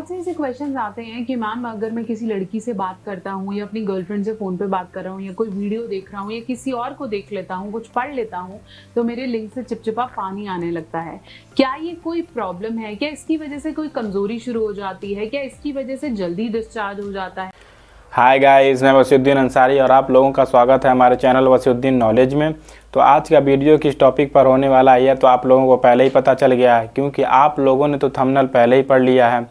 बहुत से ऐसे क्वेश्चंस आते हैं कि मैम अगर मैं किसी लड़की से बात करता हूँ या अपनी गर्लफ्रेंड से फ़ोन पे बात कर रहा हूँ या कोई वीडियो देख रहा हूँ या किसी और को देख लेता हूँ, कुछ पढ़ लेता हूँ, तो मेरे लिंक से चिपचिपा पानी आने लगता है। क्या ये कोई प्रॉब्लम है? क्या इसकी वजह से कोई कमज़ोरी शुरू हो जाती है? क्या इसकी वजह से जल्दी डिस्चार्ज हो जाता है? हाय गाइस, मैं वसीउद्दीन अंसारी और आप लोगों का स्वागत है हमारे चैनल वसीउद्दीन नॉलेज में। तो आज का वीडियो किस टॉपिक पर होने वाला है तो आप लोगों को पहले ही पता चल गया है, क्योंकि आप लोगों ने तो थंबनेल पहले ही पढ़ लिया है।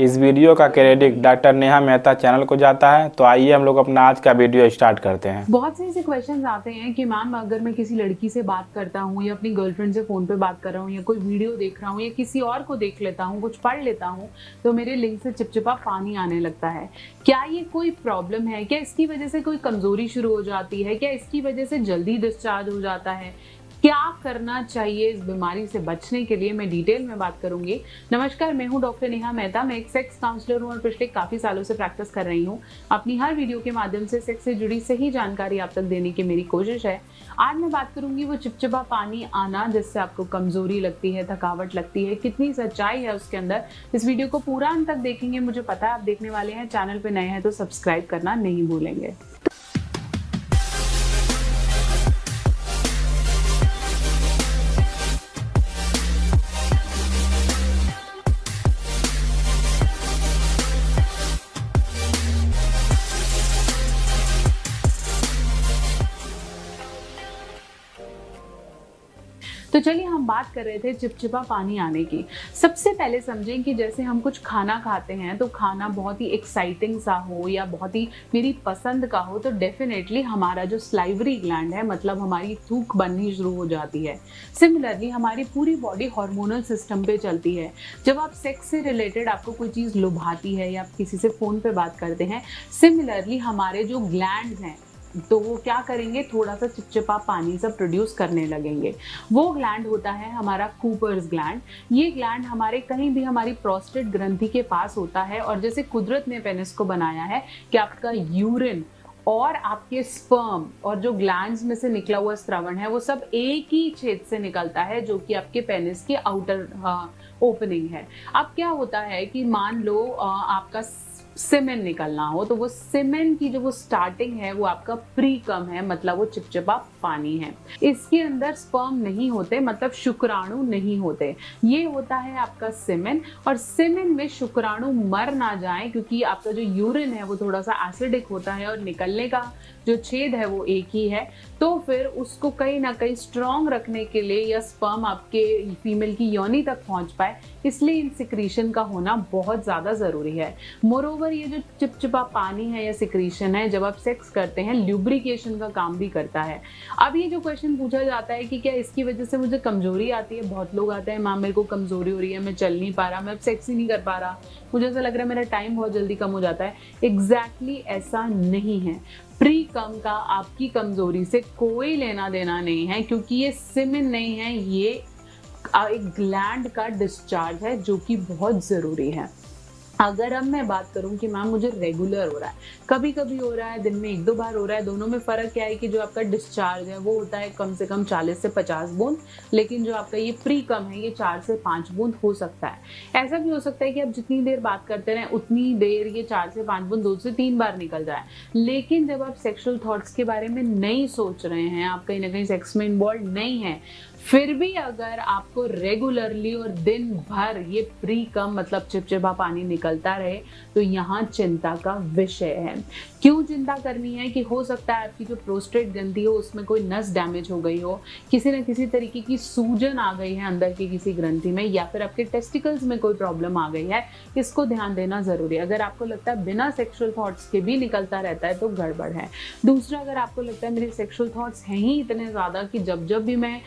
इस वीडियो का credit doctor Neha Mehta channel को जाता है। तो आइए हम लोग अपना आज का वीडियो स्टार्ट करते हैं। बहुत से ऐसे क्वेश्चंस आते हैं कि मैम अगर मैं किसी लड़की से बात करता हूँ या अपनी गर्लफ्रेंड से फ़ोन पे बात कर रहा हूँ या कोई वीडियो देख रहा हूँ या किसी और को देख लेता हूँ, कुछ पढ़ लेता हूँ, तो मेरे लिंक से चिपचिपा पानी आने लगता है। क्या ये कोई प्रॉब्लम है? क्या इसकी वजह से कोई कमज़ोरी शुरू हो जाती है? क्या इसकी वजह से जल्दी डिस्चार्ज हो जाता है? क्या करना चाहिए इस बीमारी से बचने के लिए, मैं डिटेल में बात करूंगी। नमस्कार, मैं हूं डॉक्टर नेहा मेहता। मैं एक सेक्स काउंसलर हूं और पिछले काफ़ी सालों से प्रैक्टिस कर रही हूं। अपनी हर वीडियो के माध्यम से सेक्स से जुड़ी सही जानकारी आप तक देने की मेरी कोशिश है। आज मैं बात करूंगी वो चिपचिपा पानी आना जिससे आपको कमज़ोरी लगती है, थकावट लगती है, कितनी सच्चाई है उसके अंदर। इस वीडियो को पूरा अंत तक देखेंगे, मुझे पता है आप देखने वाले हैं। चैनल पर नए हैं तो सब्सक्राइब करना नहीं भूलेंगे। तो चलिए हम बात कर रहे थे चिपचिपा पानी आने की। सबसे पहले समझें कि जैसे हम कुछ खाना खाते हैं तो खाना बहुत ही एक्साइटिंग सा हो या बहुत ही मेरी पसंद का हो तो डेफिनेटली हमारा जो स्लाइवरी ग्लैंड है, मतलब हमारी थूक बननी शुरू हो जाती है। सिमिलरली हमारी पूरी बॉडी हार्मोनल सिस्टम पे चलती है। जब आप सेक्स से रिलेटेड आपको कोई चीज़ लुभाती है या आप किसी से फ़ोन पे बात करते हैं, सिमिलरली हमारे जो ग्लैंड्स हैं तो वो क्या करेंगे, थोड़ा सा चिपचिपा पानी सा प्रोड्यूस करने लगेंगे। वो ग्लैंड होता है हमारा कूपर्स ग्लैंड। ये ग्लैंड हमारे कहीं भी हमारी प्रोस्टेट ग्रंथि के पास होता है और जैसे कुदरत ने पेनिस को बनाया है कि आपका यूरिन और आपके स्पर्म और जो ग्लैंड्स में से निकला हुआ स्रावन है वो सब एक ही छेद से निकलता है, जो कि आपके पेनिस की आउटर ओपनिंग है। अब क्या होता है कि मान लो आपका सीमेन निकलना हो तो वो सीमेन की जो वो स्टार्टिंग है वो आपका प्रीकम है, मतलब वो चिपचिपा पानी है। इसके अंदर स्पर्म नहीं होते, मतलब शुक्राणु नहीं होते। ये होता है आपका सीमेन, और सीमेन में शुक्राणु मर ना जाए क्योंकि आपका जो यूरिन है वो थोड़ा सा एसिडिक होता है और निकलने का जो छेद है वो एक ही है। तो फिर उसको कहीं ना कहीं स्ट्रॉन्ग रखने के लिए या स्पर्म आपके फीमेल की योनि तक पहुंच पाए, इसलिए इन सिक्रीशन का होना बहुत ज़्यादा ज़रूरी है। मोरोवर ये जो चिपचिपा पानी है या सिक्रीशन है, जब आप सेक्स करते हैं ल्यूब्रिकेशन का काम भी करता है। अब ये जो क्वेश्चन पूछा जाता है कि क्या इसकी वजह से मुझे कमजोरी आती है, बहुत लोग आते हैं मैम मेरे को कमजोरी हो रही है, मैं चल नहीं पा रहा, मैं अब सेक्स ही नहीं कर पा रहा, मुझे ऐसा लग रहा है मेरा टाइम बहुत जल्दी कम हो जाता है। एग्जैक्टली ऐसा नहीं है। प्री कम का आपकी कमजोरी से कोई लेना देना नहीं है, क्योंकि ये सीमेन नहीं है, ये एक ग्लैंड का डिस्चार्ज है जो कि बहुत ज़रूरी है। अगर अब मैं बात करूं कि मैम मुझे रेगुलर हो रहा है, कभी कभी हो रहा है, दिन में 1-2 बार हो रहा है, दोनों में फ़र्क क्या है कि जो आपका डिस्चार्ज है वो होता है कम से कम 40 से 50 बूंद, लेकिन जो आपका ये प्री कम है ये 4 से 5 बूंद हो सकता है। ऐसा भी हो सकता है कि आप जितनी देर बात करते रहें उतनी देर ये 4 से 5 बूंद 2 से 3 बार निकल जाए। लेकिन जब आप सेक्सुअल थॉट्स के बारे में नहीं सोच रहे हैं, आप कहीं ना कहीं सेक्स में इन्वॉल्व नहीं है, फिर भी अगर आपको रेगुलरली और दिन भर ये प्री कम मतलब चिपचिपा पानी निकलता रहे तो यहाँ चिंता का विषय है। क्यों चिंता करनी है कि हो सकता है आपकी जो प्रोस्टेट ग्रंथि हो उसमें कोई नस डैमेज हो गई हो, किसी न किसी तरीके की सूजन आ गई है अंदर की किसी ग्रंथि में, या फिर आपके टेस्टिकल्स में कोई प्रॉब्लम आ गई है। इसको ध्यान देना जरूरी है। अगर आपको लगता है बिना सेक्सुअल थॉट्स के भी निकलता रहता है तो गड़बड़ है। दूसरा, अगर आपको लगता है मेरे सेक्सुअल थॉट्स हैं ही इतने ज़्यादा कि जब जब भी मैं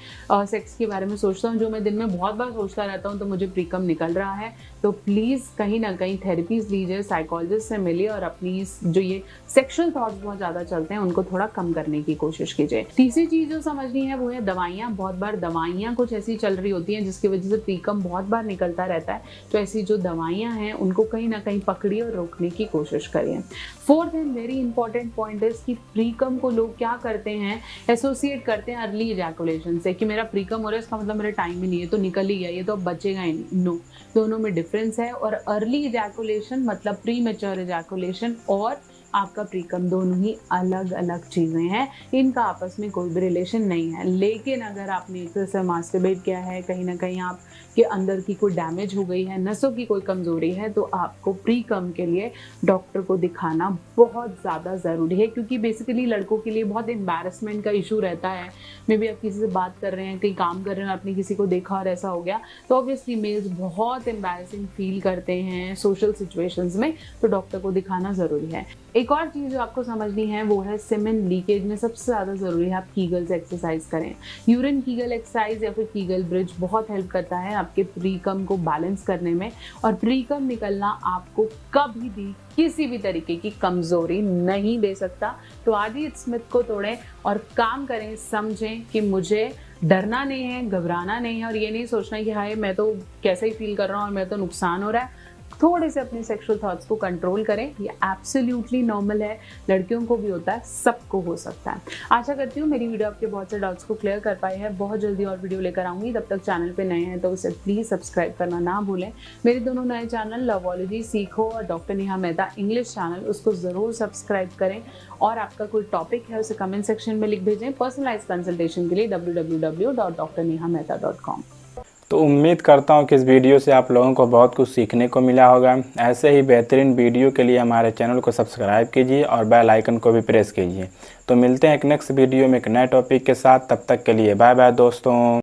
सेक्स के बारे में सोचता हूँ, जो मैं दिन में बहुत बार सोचता रहता हूँ, तो मुझे प्रीकम निकल रहा है, तो प्लीज़ कहीं ना कहीं थेरेपीज लीजिए, साइकोलॉजिस्ट से मिलिए और अपनी जो ये सेक्सुअल थॉट्स बहुत ज़्यादा चलते हैं उनको थोड़ा कम करने की कोशिश कीजिए। तीसरी चीज़ जो समझनी है वो है दवाइयाँ। बहुत बार दवाइयाँ कुछ ऐसी चल रही होती हैं जिसकी वजह से प्रीकम बहुत बार निकलता रहता है, तो ऐसी जो दवाइयाँ हैं उनको कहीं ना कहीं पकड़िए और रोकने की कोशिश करिए। Fourth and very important point है कि प्रीकम को लोग क्या करते हैं, एसोसिएट करते हैं अर्ली इजैकुलेशन से, कि मेरा प्रीकम हो रहा है इसका मतलब मेरा टाइम ही नहीं है तो निकल ही गया, ये तो अब बचेगा ही नहीं। नो, दोनों में डिफरेंस है। और अर्ली इजैकुलेशन मतलब प्री मैच्योर इजैकुलेशन और आपका प्रीकम दोनों ही अलग अलग चीज़ें हैं, इनका आपस में कोई भी रिलेशन नहीं है। लेकिन अगर आपने एक से मास्टरबेट किया है, कहीं ना कहीं आपके अंदर की कोई डैमेज हो गई है, नसों की कोई कमज़ोरी है, तो आपको प्रीकम के लिए डॉक्टर को दिखाना बहुत ज़्यादा ज़रूरी है। क्योंकि बेसिकली लड़कों के लिए बहुत एम्बैरसमेंट का इशू रहता है। मे बी आप किसी से बात कर रहे हैं, कहीं काम कर रहे हैं, आपने किसी को देखा और ऐसा हो गया, तो ऑब्वियसली मेल्स बहुत एम्बैरसिंग फील करते हैं सोशल सिचुएशंस में, तो डॉक्टर को दिखाना ज़रूरी है। एक और चीज़ जो आपको समझनी है वो है सीमेन लीकेज में सबसे ज़्यादा ज़रूरी है आप कीगल्स एक्सरसाइज करें। यूरिन कीगल एक्सरसाइज या फिर कीगल ब्रिज बहुत हेल्प करता है आपके प्रीकम को बैलेंस करने में। और प्रीकम निकलना आपको कभी भी किसी भी तरीके की कमज़ोरी नहीं दे सकता। तो आज ही इस मिथ को तोड़ें और काम करें, समझें कि मुझे डरना नहीं है, घबराना नहीं है, और ये नहीं सोचना कि हाय मैं तो कैसे ही फील कर रहा हूँ और मैं तो नुकसान हो रहा है। थोड़े से अपने सेक्सुअल थॉट्स को कंट्रोल करें, ये एब्सोल्युटली नॉर्मल है, लड़कियों को भी होता है, सबको हो सकता है। आशा करती हूँ मेरी वीडियो आपके बहुत से डाउट्स को क्लियर कर पाई है। बहुत जल्दी और वीडियो लेकर आऊँगी, तब तक चैनल पे नए हैं तो उसे प्लीज़ सब्सक्राइब करना ना भूलें। मेरे दोनों नए चैनल लवोलॉजी सीखो और doctor Neha Mehta English channel, उसको ज़रूर सब्सक्राइब करें। और आपका कोई टॉपिक है उसे कमेंट सेक्शन में लिख भेजें पर्सनलाइज कंसल्टेशन के लिए www.drnehamehta.com। तो उम्मीद करता हूँ कि इस वीडियो से आप लोगों को बहुत कुछ सीखने को मिला होगा। ऐसे ही बेहतरीन वीडियो के लिए हमारे चैनल को सब्सक्राइब कीजिए और बेल आइकन को भी प्रेस कीजिए। तो मिलते हैं एक नेक्स्ट वीडियो में एक नए टॉपिक के साथ, तब तक के लिए बाय बाय दोस्तों।